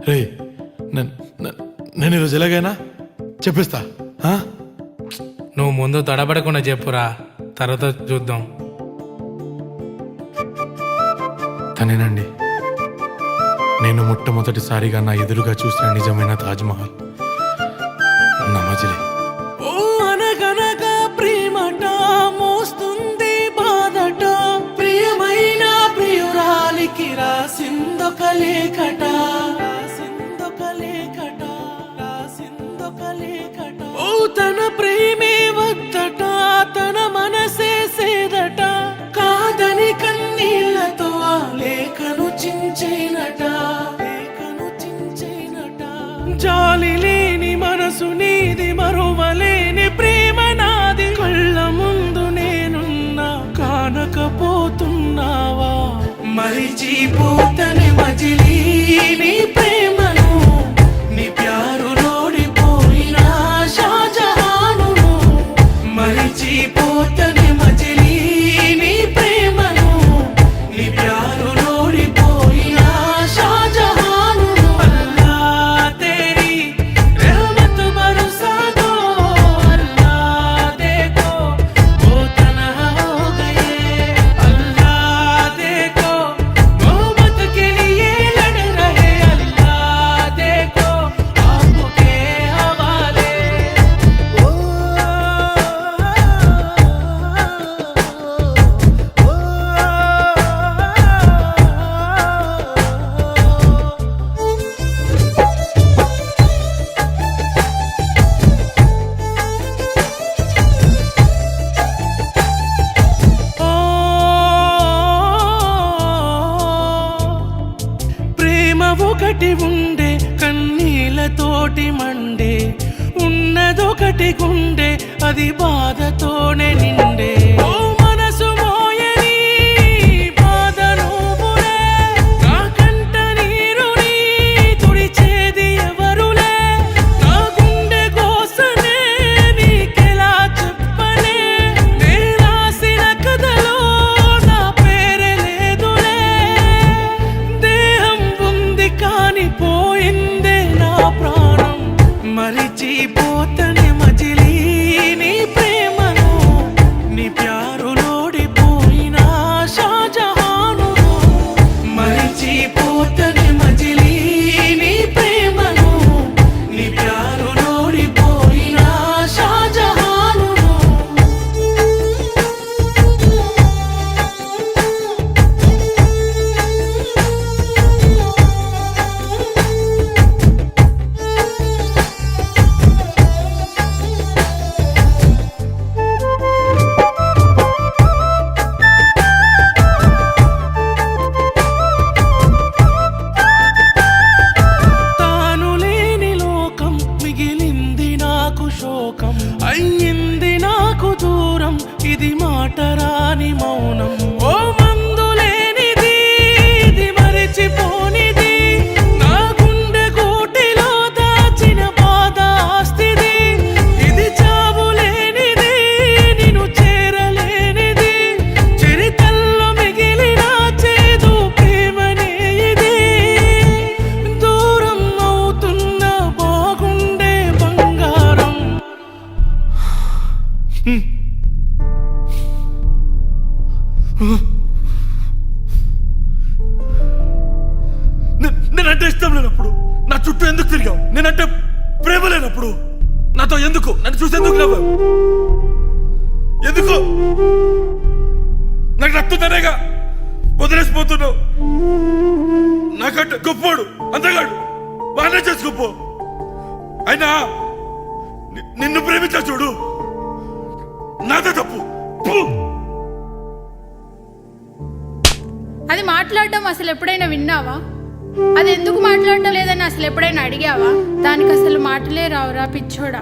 రే నేను ఈరోజు ఎలాగైనా చెప్పిస్తా. నువ్వు ముందు తడబడకుండా చెప్పురా, తర్వాత చూద్దాం. తనేనండి, నేను మొట్టమొదటిసారిగా నా ఎదురుగా చూసిన నిజమైన తాజ్మహల్, నా మజిలీ. ఓ అనగనగా ప్రేమట మోస్తుంది బాధట, ప్రియమైన ప్రియురాలికి రాసిందొక లేఖట, రాసిందొక లేఖట, రాసిందొక లేఖట. ఓ తన ప్రేమే వద్దట, తన మనసే సేదట, కాదని కన్నీళ్లతో ఆ లేఖను చించేనట, లేఖను చించేనట. జాలి లేని మనసు నీది, మరువలేని ప్రేమ నాది, కళ్ళ ముందు నేనున్నా కానకపోతున్నావా? మరిచిపోతనే మజిలీ నీ ప్రేమను, నీ ప్యారులోడిపోయినా షాజహానును. మరిచిపోతనే మజిలీ నీ ప్రేమను, నీ ప్యారులోడిపోయినా షాజహానును. అల్లా తేరీ रहमत बरसा दो, अल्लाह देखो वो तन्हा हो गए, अल्लाह देखो मोहब्बत के लिए लड़ रहे, अल्लाह देखो आपके हवाले. ప్రేమ ఒకటి ఉండే కన్నీళ్ళతోటి మండే, ఉన్నదొకటి గుండె అది బాధతోనే నిండే. ఓ మనసు మోయని బాధ నువ్వులే, నా కంట నీరుని తుడిచేది ఎవరులే, నా గుండె కోసనే నీకెలా చెప్పనే, నే రాసిన కథలో నా పేరే లేదులే. దేహం ఉంది కాని పోయిందే నా ప్రాణం, మరిచిపోతనే మజిలీ నీ ప్రేమను, నీ ప్యారులోడిపోయినా షాజహానును. మరిచిపోతనే మజిలీ నీ ప్రేమను, నీ ప్యారులోడిపోయినా షాజహానును. తాను లేని లోకం మిగిలింది నాకు శోకం, అయ్యింది నాకు దూరం ఇది మాట రాని మౌనం. ఓ మందు లేనిది ఇది మరిచిపోనిది, నా గుండె గూటిలో దాచిన బాధ ఆస్తిది, ఇది చావు లేనిది నిన్ను చేరలేనిది, చరితల్లో మిగిలిన చేదు ప్రేమనే ఇది. దూరం అవుతున్న బాగుండే బంగారం, నేనంటే ఇష్టం లేనప్పుడు నా చుట్టూ ఎందుకు తిరిగావు? నేనంటే ప్రేమ లేనప్పుడు నాతో ఎందుకు, నన్ను చూసి ఎందుకు నవ్వావు? ఎందుకు నాకు నచ్చుతానేగా వదిలేసిపోతున్నావు? నాకంటే గొప్పోడు అంతగాడు బాగానే చేసుకోపో. అయినా నిన్ను ప్రేమించా చూడు, నాదే తప్పు. ఫు! అది మాట్లాడడం అసలు ఎప్పుడైనా విన్నావా? అది ఎందుకు మాట్లాడటం లేదని అసలు ఎప్పుడైనా అడిగావా? దానికి అసలు మాటలే రావురా పిచ్చోడా.